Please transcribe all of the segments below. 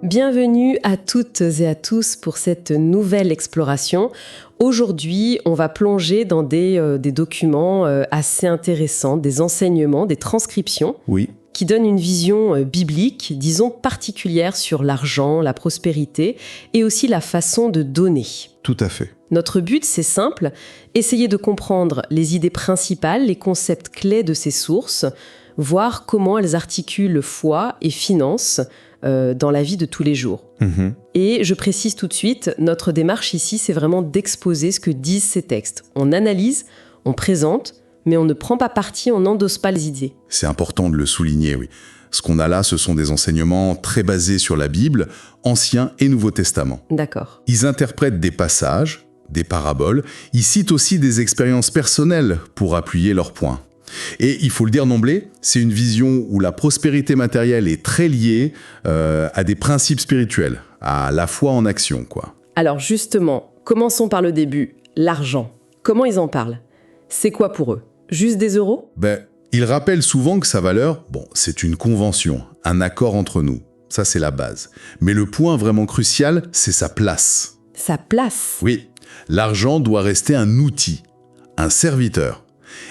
Bienvenue à toutes et à tous pour cette nouvelle exploration. Aujourd'hui, on va plonger dans des documents assez intéressants, des enseignements, des transcriptions. Oui. Qui donnent une vision biblique, disons particulière sur l'argent, la prospérité et aussi la façon de donner. Tout à fait. Notre but, c'est simple, essayer de comprendre les idées principales, les concepts clés de ces sources, voir comment elles articulent foi et finances dans la vie de tous les jours. Et je précise tout de suite, notre démarche ici, c'est vraiment d'exposer ce que disent ces textes. On analyse, on présente, mais on ne prend pas parti, on n'endosse pas les idées. C'est important de le souligner, oui. Ce qu'on a là, ce sont des enseignements très basés sur la Bible, Ancien et Nouveau Testament. D'accord. Ils interprètent des passages, des paraboles, ils citent aussi des expériences personnelles pour appuyer leurs points. Et il faut le dire d'emblée, c'est une vision où la prospérité matérielle est très liée à des principes spirituels, à la foi en action, quoi. Alors justement, commençons par le début, l'argent. Comment ils en parlent ? C'est quoi pour eux ? Juste des euros ? Ils rappellent souvent que sa valeur, c'est une convention, un accord entre nous. Ça, c'est la base. Mais le point vraiment crucial, c'est sa place. Sa place ? Oui, l'argent doit rester un outil, un serviteur.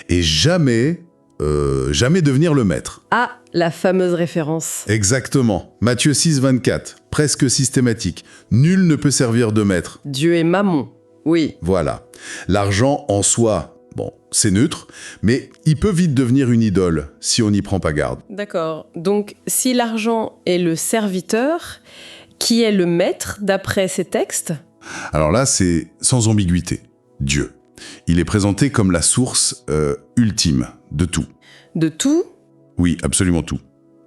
Et jamais devenir le maître. Ah, la fameuse référence. Exactement. Matthieu 6, 24, presque systématique. Nul ne peut servir de maître. Dieu est Mammon, oui. Voilà. L'argent en soi, c'est neutre, mais il peut vite devenir une idole si on n'y prend pas garde. D'accord. Donc, si l'argent est le serviteur, qui est le maître d'après ces textes ? Alors là, c'est sans ambiguïté. Dieu. Il est présenté comme la source ultime de tout. De tout ? Oui, absolument tout.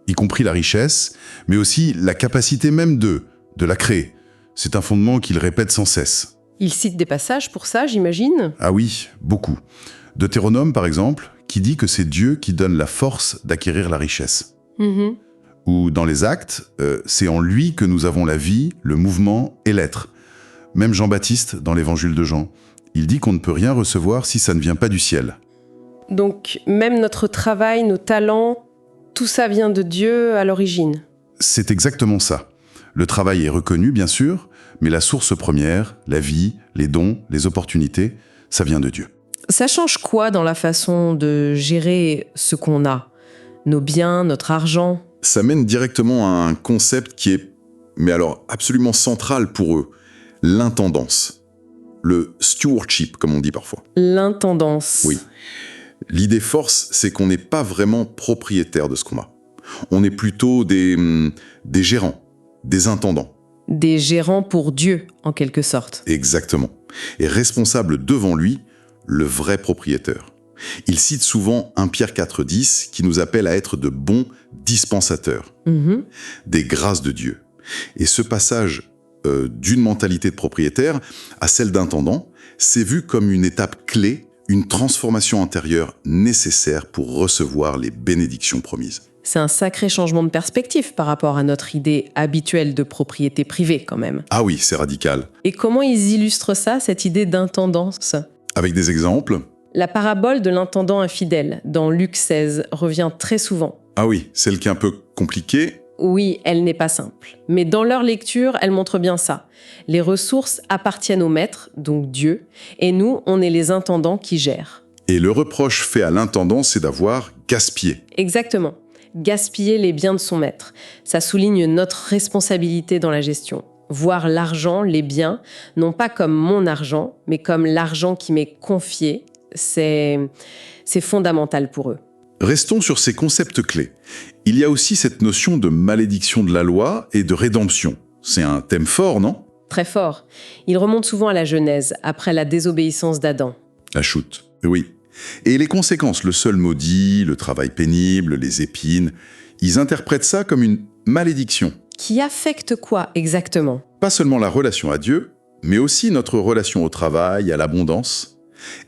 Y compris la richesse, mais aussi la capacité même de la créer. C'est un fondement qu'il répète sans cesse. Il cite des passages pour ça, j'imagine ? Ah oui, beaucoup. Deutéronome, par exemple, qui dit que c'est Dieu qui donne la force d'acquérir la richesse. Ou dans les Actes, c'est en lui que nous avons la vie, le mouvement et l'être. Même Jean-Baptiste, dans l'évangile de Jean, il dit qu'on ne peut rien recevoir si ça ne vient pas du ciel. Donc, même notre travail, nos talents, tout ça vient de Dieu à l'origine ? C'est exactement ça. Le travail est reconnu, bien sûr, mais la source première, la vie, les dons, les opportunités, ça vient de Dieu. Ça change quoi dans la façon de gérer ce qu'on a ? Nos biens, notre argent ? Ça mène directement à un concept qui est, mais alors absolument central pour eux, l'intendance. Le stewardship, comme on dit parfois. L'intendance. Oui. L'idée force, c'est qu'on n'est pas vraiment propriétaire de ce qu'on a. On est plutôt des gérants, des intendants. Des gérants pour Dieu, en quelque sorte. Exactement. Et responsable devant lui, le vrai propriétaire. Il cite souvent 1 Pierre 4,10 qui nous appelle à être de bons dispensateurs, des grâces de Dieu. Et ce passage d'une mentalité de propriétaire à celle d'intendant, c'est vu comme une étape clé, une transformation intérieure nécessaire pour recevoir les bénédictions promises. C'est un sacré changement de perspective par rapport à notre idée habituelle de propriété privée, quand même. Ah oui, c'est radical. Et comment ils illustrent ça, cette idée d'intendance ? Avec des exemples ? La parabole de l'intendant infidèle, dans Luc 16, revient très souvent. Ah oui, celle qui est un peu compliquée. Oui, elle n'est pas simple. Mais dans leur lecture, elle montre bien ça. Les ressources appartiennent au maître, donc Dieu, et nous, on est les intendants qui gèrent. Et le reproche fait à l'intendant, c'est d'avoir gaspillé. Exactement. Gaspiller les biens de son maître. Ça souligne notre responsabilité dans la gestion. Voir l'argent, les biens, non pas comme mon argent, mais comme l'argent qui m'est confié, c'est fondamental pour eux. Restons sur ces concepts clés. Il y a aussi cette notion de malédiction de la loi et de rédemption. C'est un thème fort, non ? Très fort. Il remonte souvent à la Genèse, après la désobéissance d'Adam. La chute, oui. Et les conséquences, le sol maudit, le travail pénible, les épines, ils interprètent ça comme une malédiction. Qui affecte quoi exactement ? Pas seulement la relation à Dieu, mais aussi notre relation au travail, à l'abondance.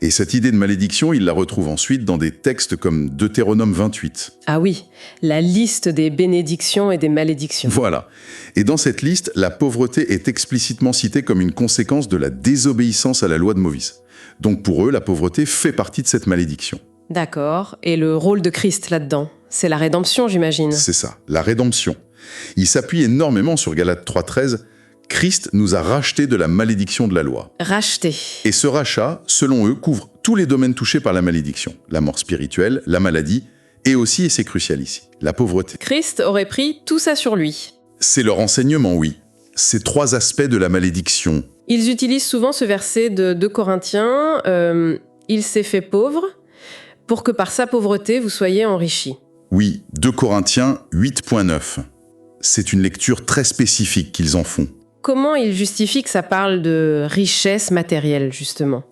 Et cette idée de malédiction, il la retrouve ensuite dans des textes comme Deutéronome 28. Ah oui, la liste des bénédictions et des malédictions. Voilà. Et dans cette liste, la pauvreté est explicitement citée comme une conséquence de la désobéissance à la loi de Moïse. Donc pour eux, la pauvreté fait partie de cette malédiction. D'accord. Et le rôle de Christ là-dedans ? C'est la rédemption, j'imagine. C'est ça, la rédemption. Il s'appuie énormément sur Galates 3,13. Christ nous a rachetés de la malédiction de la loi. Racheté. Et ce rachat, selon eux, couvre tous les domaines touchés par la malédiction. La mort spirituelle, la maladie, et aussi, et c'est crucial ici, la pauvreté. Christ aurait pris tout ça sur lui. C'est leur enseignement, oui. Ces 3 aspects de la malédiction. Ils utilisent souvent ce verset de 2 Corinthiens, il s'est fait pauvre pour que par sa pauvreté vous soyez enrichis. Oui, 2 Corinthiens 8.9. C'est une lecture très spécifique qu'ils en font. Comment ils justifient que ça parle de richesse matérielle, justement ?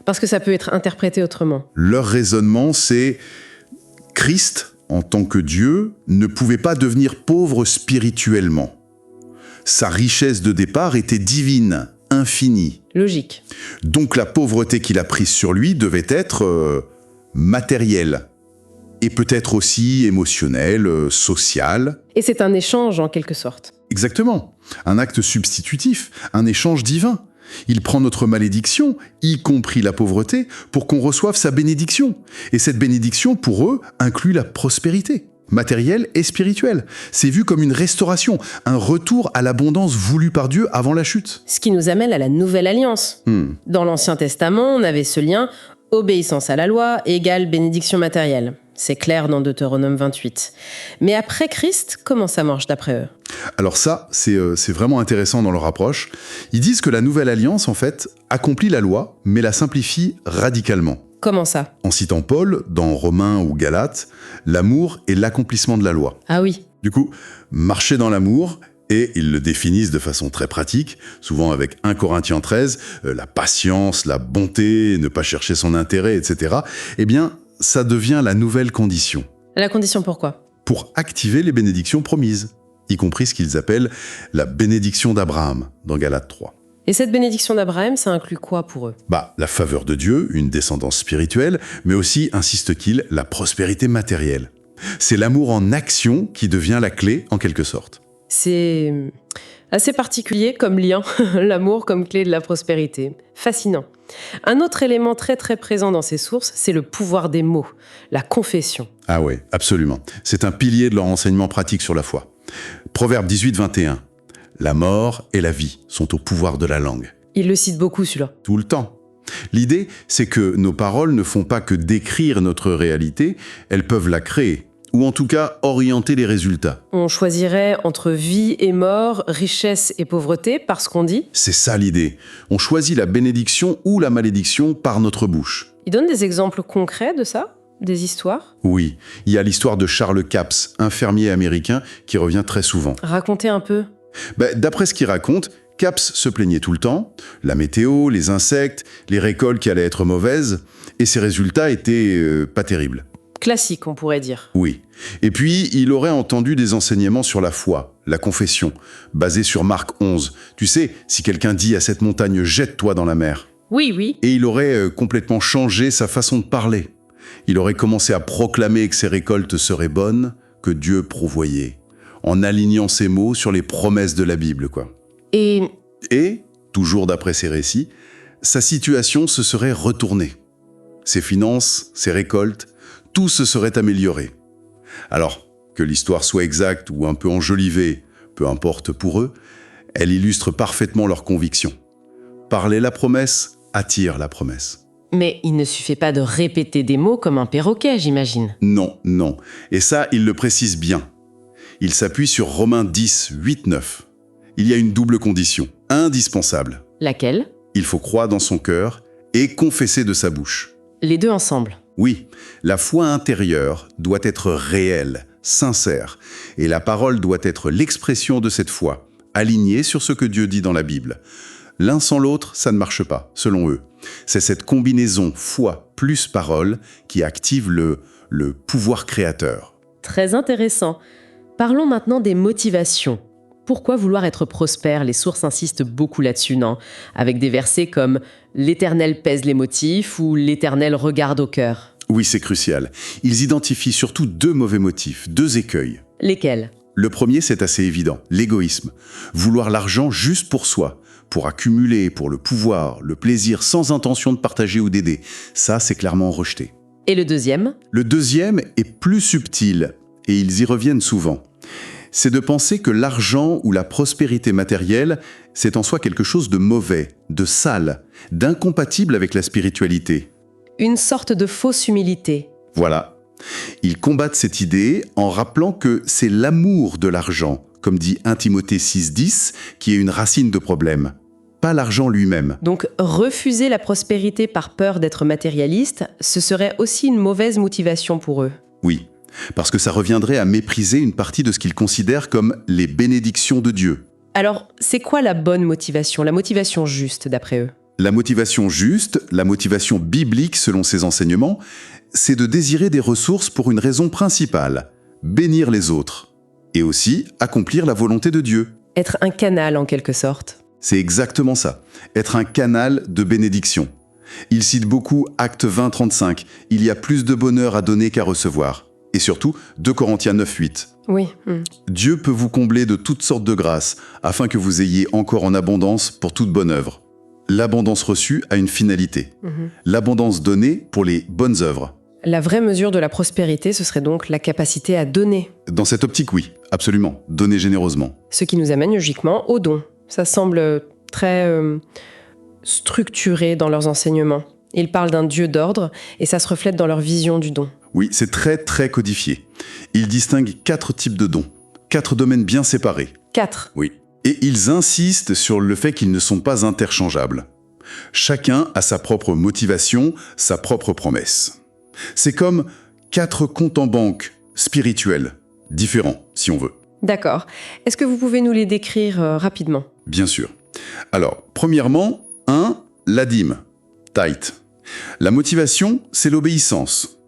Parce que ça peut être interprété autrement. Leur raisonnement, c'est Christ, en tant que Dieu, ne pouvait pas devenir pauvre spirituellement. Sa richesse de départ était divine, infinie. Logique. Donc la pauvreté qu'il a prise sur lui devait être matérielle. Et peut-être aussi émotionnelle, sociale. Et c'est un échange en quelque sorte. Exactement. Un acte substitutif, un échange divin. Il prend notre malédiction, y compris la pauvreté, pour qu'on reçoive sa bénédiction. Et cette bénédiction, pour eux, inclut la prospérité, matérielle et spirituelle. C'est vu comme une restauration, un retour à l'abondance voulue par Dieu avant la chute. Ce qui nous amène à la Nouvelle Alliance. Dans l'Ancien Testament, on avait ce lien obéissance à la loi égale bénédiction matérielle. C'est clair dans Deutéronome 28. Mais après Christ, comment ça marche d'après eux ? Alors ça, c'est vraiment intéressant dans leur approche. Ils disent que la Nouvelle Alliance, en fait, accomplit la loi, mais la simplifie radicalement. Comment ça ? En citant Paul, dans Romains ou Galates, l'amour est l'accomplissement de la loi. Ah oui. Du coup, marcher dans l'amour, et ils le définissent de façon très pratique, souvent avec 1 Corinthiens 13, la patience, la bonté, ne pas chercher son intérêt, etc. Eh bien, ça devient la nouvelle condition. La condition pourquoi ? Pour activer les bénédictions promises, y compris ce qu'ils appellent la bénédiction d'Abraham, dans Galates 3. Et cette bénédiction d'Abraham, ça inclut quoi pour eux ? La faveur de Dieu, une descendance spirituelle, mais aussi, insiste-t-il, la prospérité matérielle. C'est l'amour en action qui devient la clé, en quelque sorte. C'est assez particulier comme lien, l'amour comme clé de la prospérité. Fascinant. Un autre élément très très présent dans ces sources, c'est le pouvoir des mots, la confession. Ah ouais, absolument. C'est un pilier de leur enseignement pratique sur la foi. Proverbe 18, 21. La mort et la vie sont au pouvoir de la langue. Il le cite beaucoup celui-là. Tout le temps. L'idée, c'est que nos paroles ne font pas que décrire notre réalité, elles peuvent la créer, ou en tout cas orienter les résultats. On choisirait entre vie et mort, richesse et pauvreté parce qu'on dit ? C'est ça l'idée. On choisit la bénédiction ou la malédiction par notre bouche. Il donne des exemples concrets de ça ? Des histoires ? Oui, il y a l'histoire de Charles Capps, un fermier américain qui revient très souvent. Racontez un peu. D'après ce qu'il raconte, Capps se plaignait tout le temps, la météo, les insectes, les récoltes qui allaient être mauvaises, et ses résultats étaient pas terribles. Classique, on pourrait dire. Oui. Et puis, il aurait entendu des enseignements sur la foi, la confession, basés sur Marc 11. Tu sais, si quelqu'un dit à cette montagne « jette-toi dans la mer ». Oui, oui. Et il aurait complètement changé sa façon de parler. Il aurait commencé à proclamer que ses récoltes seraient bonnes, que Dieu pourvoyait, en alignant ses mots sur les promesses de la Bible, quoi. Et, toujours d'après ses récits, sa situation se serait retournée. Ses finances, ses récoltes, tout se serait amélioré. Alors, que l'histoire soit exacte ou un peu enjolivée, peu importe pour eux, elle illustre parfaitement leur conviction. Parler la promesse attire la promesse. Mais il ne suffit pas de répéter des mots comme un perroquet, j'imagine. Non, non. Et ça, il le précise bien. Il s'appuie sur Romains 10, 8, 9. Il y a une double condition, indispensable. Laquelle ? Il faut croire dans son cœur et confesser de sa bouche. Les deux ensemble. Oui, la foi intérieure doit être réelle, sincère, et la parole doit être l'expression de cette foi, alignée sur ce que Dieu dit dans la Bible. L'un sans l'autre, ça ne marche pas, selon eux. C'est cette combinaison foi plus parole qui active le pouvoir créateur. Très intéressant. Parlons maintenant des motivations. Pourquoi vouloir être prospère ? Les sources insistent beaucoup là-dessus, non ? Avec des versets comme « L'Éternel pèse les motifs » ou « L'Éternel regarde au cœur ». Oui, c'est crucial. Ils identifient surtout 2 mauvais motifs, 2 écueils. Lesquels ? Le premier, c'est assez évident, l'égoïsme. Vouloir l'argent juste pour soi, pour accumuler, pour le pouvoir, le plaisir, sans intention de partager ou d'aider. Ça, c'est clairement rejeté. Et le deuxième ? Le deuxième est plus subtil, et ils y reviennent souvent. c'est de penser que l'argent ou la prospérité matérielle, c'est en soi quelque chose de mauvais, de sale, d'incompatible avec la spiritualité. Une sorte de fausse humilité. Voilà. Ils combattent cette idée en rappelant que c'est l'amour de l'argent, comme dit 1 Timothée 6,10, qui est une racine de problème, pas l'argent lui-même. Donc refuser la prospérité par peur d'être matérialiste, ce serait aussi une mauvaise motivation pour eux. Oui, parce que ça reviendrait à mépriser une partie de ce qu'ils considèrent comme les bénédictions de Dieu. Alors, c'est quoi la bonne motivation, la motivation juste d'après eux ? La motivation juste, la motivation biblique selon ces enseignements, c'est de désirer des ressources pour une raison principale, bénir les autres, et aussi accomplir la volonté de Dieu. Être un canal en quelque sorte. C'est exactement ça, être un canal de bénédiction. Il cite beaucoup Actes 20, 35, il y a plus de bonheur à donner qu'à recevoir. Et surtout, 2 Corinthiens 9, 8. Oui. Dieu peut vous combler de toutes sortes de grâces, afin que vous ayez encore en abondance pour toute bonne œuvre. L'abondance reçue a une finalité. L'abondance donnée pour les bonnes œuvres. La vraie mesure de la prospérité, ce serait donc la capacité à donner. Dans cette optique, oui, absolument. Donner généreusement. Ce qui nous amène logiquement au don. Ça semble très structuré dans leurs enseignements. Ils parlent d'un Dieu d'ordre et ça se reflète dans leur vision du don. Oui, c'est très très codifié. Ils distinguent 4 types de dons, 4 domaines bien séparés. 4. Oui. Et ils insistent sur le fait qu'ils ne sont pas interchangeables. Chacun a sa propre motivation, sa propre promesse. C'est comme 4 comptes en banque spirituels, différents si on veut. D'accord. Est-ce que vous pouvez nous les décrire rapidement ? Bien sûr. Alors, premièrement, 1, la dîme, tithe. La motivation, c'est l'obéissance.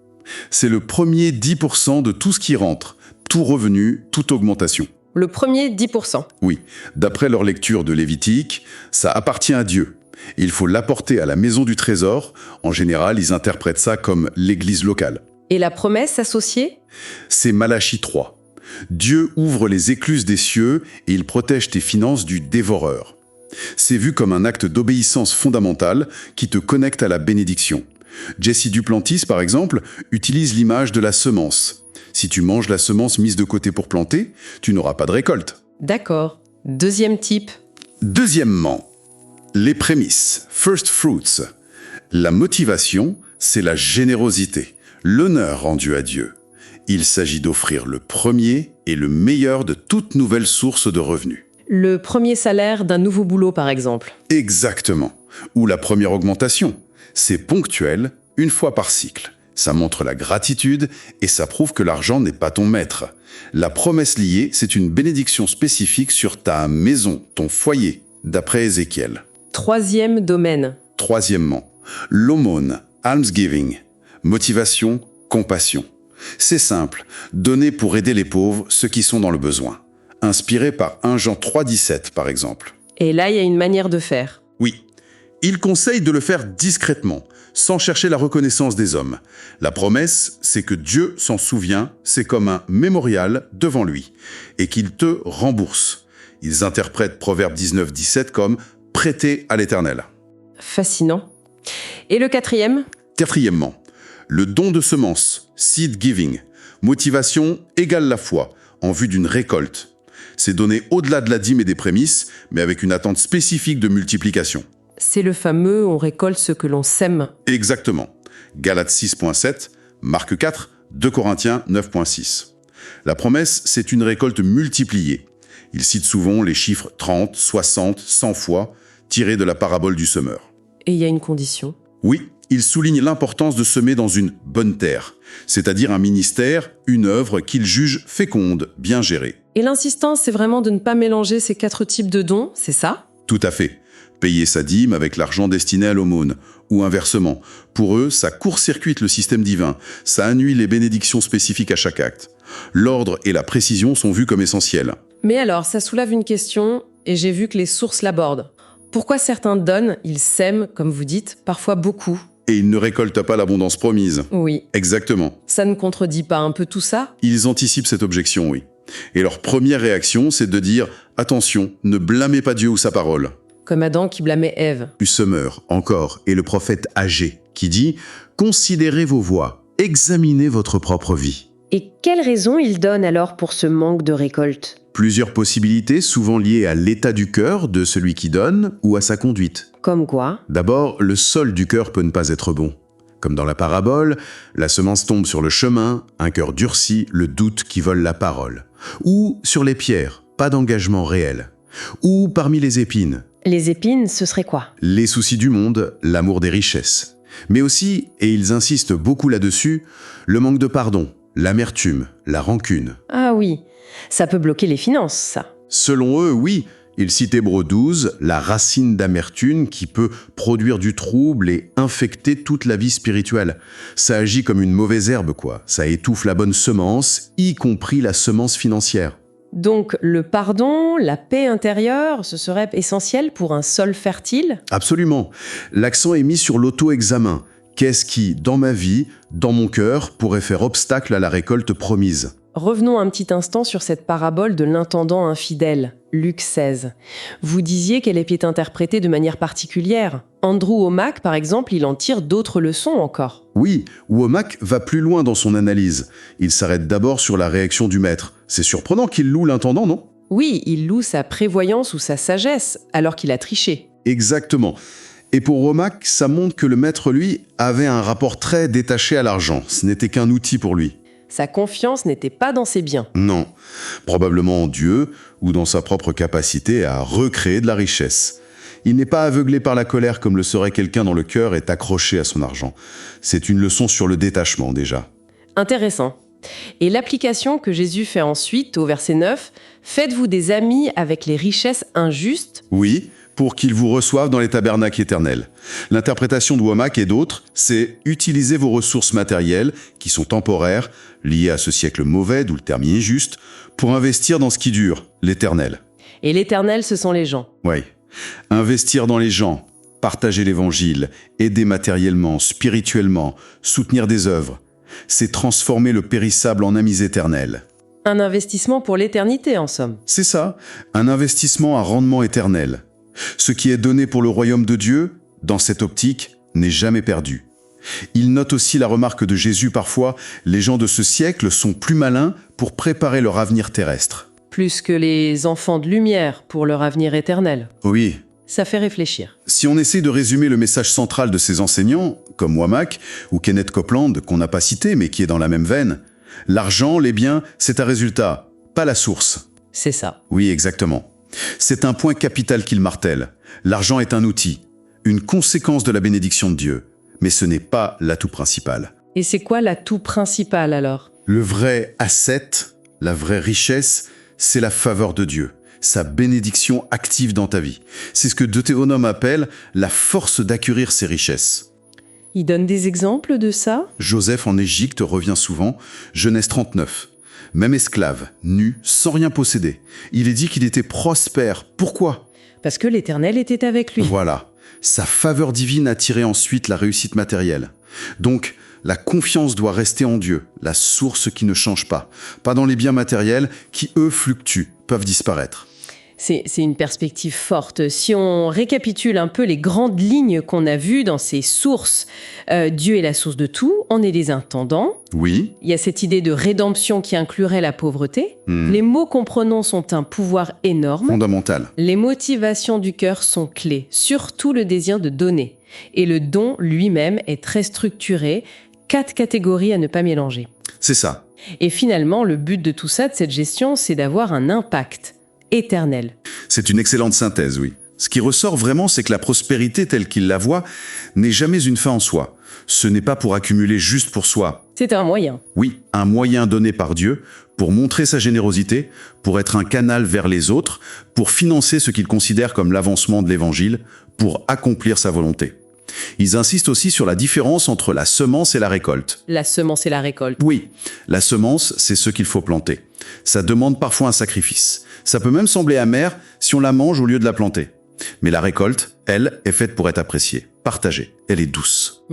C'est le premier 10% de tout ce qui rentre, tout revenu, toute augmentation. Le premier 10%. Oui, d'après leur lecture de Lévitique, ça appartient à Dieu. Il faut l'apporter à la maison du trésor. En général, ils interprètent ça comme l'église locale. Et la promesse associée ? C'est Malachie 3. Dieu ouvre les écluses des cieux et il protège tes finances du dévoreur. C'est vu comme un acte d'obéissance fondamentale qui te connecte à la bénédiction. Jesse Duplantis, par exemple, utilise l'image de la semence. Si tu manges la semence mise de côté pour planter, tu n'auras pas de récolte. D'accord. Deuxième type. Deuxièmement, les prémices, first fruits. La motivation, c'est la générosité, l'honneur rendu à Dieu. Il s'agit d'offrir le premier et le meilleur de toute nouvelle source de revenus. Le premier salaire d'un nouveau boulot, par exemple. Exactement. Ou la première augmentation. C'est ponctuel, une fois par cycle. Ça montre la gratitude et ça prouve que l'argent n'est pas ton maître. La promesse liée, c'est une bénédiction spécifique sur ta maison, ton foyer, d'après Ézéchiel. Troisième domaine. Troisièmement, l'aumône, almsgiving, motivation, compassion. C'est simple, donner pour aider les pauvres, ceux qui sont dans le besoin. Inspiré par 1 Jean 3,17 par exemple. Et là, il y a une manière de faire. Oui, il conseille de le faire discrètement, sans chercher la reconnaissance des hommes. La promesse, c'est que Dieu s'en souvient, c'est comme un mémorial devant lui, et qu'il te rembourse. Ils interprètent Proverbe 19,17 comme « prêter à l'Éternel ». Fascinant. Et le quatrième ? Quatrièmement, le don de semences, seed giving, motivation égale la foi, en vue d'une récolte. C'est donné au-delà de la dîme et des prémices, mais avec une attente spécifique de multiplication. C'est le fameux « on récolte ce que l'on sème ». Exactement. Galates 6.7, Marc 4, 2 Corinthiens 9.6. La promesse, c'est une récolte multipliée. Il cite souvent les chiffres 30, 60, 100 fois, tirés de la parabole du semeur. Et il y a une condition. Oui, il souligne l'importance de semer dans une bonne terre, c'est-à-dire un ministère, une œuvre qu'il juge féconde, bien gérée. Et l'insistance, c'est vraiment de ne pas mélanger ces 4 types de dons, c'est ça ? Tout à fait. Payer sa dîme avec l'argent destiné à l'aumône, ou inversement. Pour eux, ça court-circuite le système divin, ça annule les bénédictions spécifiques à chaque acte. L'ordre et la précision sont vus comme essentiels. Mais alors, ça soulève une question, et j'ai vu que les sources l'abordent. Pourquoi certains donnent, ils sèment, comme vous dites, parfois beaucoup ? Et ils ne récoltent pas l'abondance promise. Oui. Exactement. Ça ne contredit pas un peu tout ça ? Ils anticipent cette objection, oui. Et leur première réaction, c'est de dire « Attention, ne blâmez pas Dieu ou sa parole ». Comme Adam qui blâmait Ève. Du semeur, encore, et le prophète Agé, qui dit « Considérez vos voies, examinez votre propre vie. Et quelles raisons il donne alors pour ce manque de récolte? Plusieurs possibilités, souvent liées à l'état du cœur de celui qui donne ou à sa conduite. Comme quoi? D'abord, le sol du cœur peut ne pas être bon. Comme dans la parabole, la semence tombe sur le chemin, un cœur durci, le doute qui vole la parole. Ou sur les pierres, pas d'engagement réel. Ou parmi les épines, Les épines, ce serait quoi? les soucis du monde, l'amour des richesses. Mais aussi, et ils insistent beaucoup là-dessus, le manque de pardon, l'amertume, la rancune. Ah oui, ça peut bloquer les finances, ça. Selon eux, oui, ils citent Hébreux 12, la racine d'amertume qui peut produire du trouble et infecter toute la vie spirituelle. Ça agit comme une mauvaise herbe, quoi. Ça étouffe la bonne semence, y compris la semence financière. Donc le pardon, la paix intérieure, ce serait essentiel pour un sol fertile? Absolument. L'accent est mis sur l'auto-examen. Qu'est-ce qui, dans ma vie, dans mon cœur, pourrait faire obstacle à la récolte promise ? Revenons un petit instant sur cette parabole de l'intendant infidèle, Luc 16. Vous disiez qu'elle était interprétée de manière particulière. Andrew Wommack, par exemple, il en tire d'autres leçons encore. Oui, Wommack va plus loin dans son analyse. Il s'arrête d'abord sur la réaction du maître. C'est surprenant qu'il loue l'intendant, non ? Oui, il loue sa prévoyance ou sa sagesse, alors qu'il a triché. Exactement. Et pour Wommack, ça montre que le maître, lui, avait un rapport très détaché à l'argent. Ce n'était qu'un outil pour lui. Sa confiance n'était pas dans ses biens. Non, probablement en Dieu ou dans sa propre capacité à recréer de la richesse. Il n'est pas aveuglé par la colère comme le serait quelqu'un dont le cœur est accroché à son argent. C'est une leçon sur le détachement déjà. Intéressant. Et l'application que Jésus fait ensuite au verset 9, « Faites-vous des amis avec les richesses injustes ?» Oui, pour qu'ils vous reçoivent dans les tabernacles éternels. L'interprétation de Wommack et d'autres, c'est utiliser vos ressources matérielles, qui sont temporaires, liées à ce siècle mauvais, d'où le terme est injuste, pour investir dans ce qui dure, l'éternel. Et l'éternel, ce sont les gens. Oui. Investir dans les gens, partager l'évangile, aider matériellement, spirituellement, soutenir des œuvres. C'est transformer le périssable en amis éternels. Un investissement pour l'éternité, en somme. C'est ça, un investissement à rendement éternel. Ce qui est donné pour le royaume de Dieu, dans cette optique, n'est jamais perdu. Il note aussi la remarque de Jésus parfois, les gens de ce siècle sont plus malins pour préparer leur avenir terrestre. Plus que les enfants de lumière pour leur avenir éternel. Oui. Ça fait réfléchir. Si on essaie de résumer le message central de ces enseignants, comme Wommack ou Kenneth Copeland, qu'on n'a pas cité mais qui est dans la même veine, l'argent, les biens, c'est un résultat, pas la source. C'est ça. Oui, exactement. C'est un point capital qu'il martèle. L'argent est un outil, une conséquence de la bénédiction de Dieu, mais ce n'est pas l'atout principal. Et c'est quoi l'atout principal alors? Le vrai asset, la vraie richesse, c'est la faveur de Dieu, sa bénédiction active dans ta vie. C'est ce que Deutéronome appelle la force d'acquérir ses richesses. Il donne des exemples de ça? Joseph en Égypte revient souvent, Genèse 39. Même esclave, nu, sans rien posséder. Il est dit qu'il était prospère. Pourquoi ? Parce que l'Éternel était avec lui. Voilà. Sa faveur divine attirait ensuite la réussite matérielle. Donc, la confiance doit rester en Dieu, la source qui ne change pas. Pas dans les biens matériels qui, eux, fluctuent, peuvent disparaître. C'est une perspective forte. Si on récapitule un peu les grandes lignes qu'on a vues dans ces sources, Dieu est la source de tout, on est des intendants. Oui. Il y a cette idée de rédemption qui inclurait la pauvreté. Les mots qu'on prononce ont un pouvoir énorme. Fondamental. Les motivations du cœur sont clés, surtout le désir de donner. Et le don lui-même est très structuré, 4 catégories à ne pas mélanger. C'est ça. Et finalement, le but de tout ça, de cette gestion, c'est d'avoir un impact éternel. C'est une excellente synthèse, oui. Ce qui ressort vraiment, c'est que la prospérité telle qu'il la voit n'est jamais une fin en soi. Ce n'est pas pour accumuler juste pour soi. C'est un moyen. Oui, un moyen donné par Dieu pour montrer sa générosité, pour être un canal vers les autres, pour financer ce qu'il considère comme l'avancement de l'Évangile, pour accomplir sa volonté. Ils insistent aussi sur la différence entre la semence et la récolte. La semence et la récolte. Oui, la semence, c'est ce qu'il faut planter. Ça demande parfois un sacrifice. Ça peut même sembler amer si on la mange au lieu de la planter. Mais la récolte, elle, est faite pour être appréciée, partagée. Elle est douce.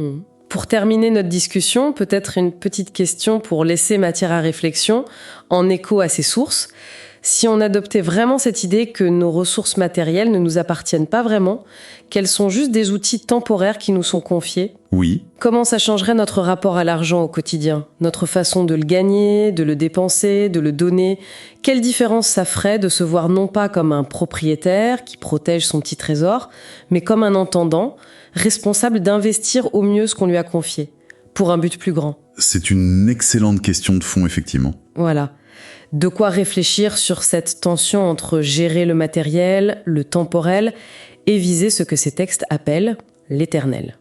Pour terminer notre discussion, peut-être une petite question pour laisser matière à réflexion, en écho à ces sources. Si on adoptait vraiment cette idée que nos ressources matérielles ne nous appartiennent pas vraiment, qu'elles sont juste des outils temporaires qui nous sont confiés, Oui. comment ça changerait notre rapport à l'argent au quotidien ? Notre façon de le gagner, de le dépenser, de le donner ? Quelle différence ça ferait de se voir non pas comme un propriétaire qui protège son petit trésor, mais comme un entendant, responsable d'investir au mieux ce qu'on lui a confié, pour un but plus grand ? C'est une excellente question de fond, effectivement. Voilà. De quoi réfléchir sur cette tension entre gérer le matériel, le temporel, et viser ce que ces textes appellent l'éternel.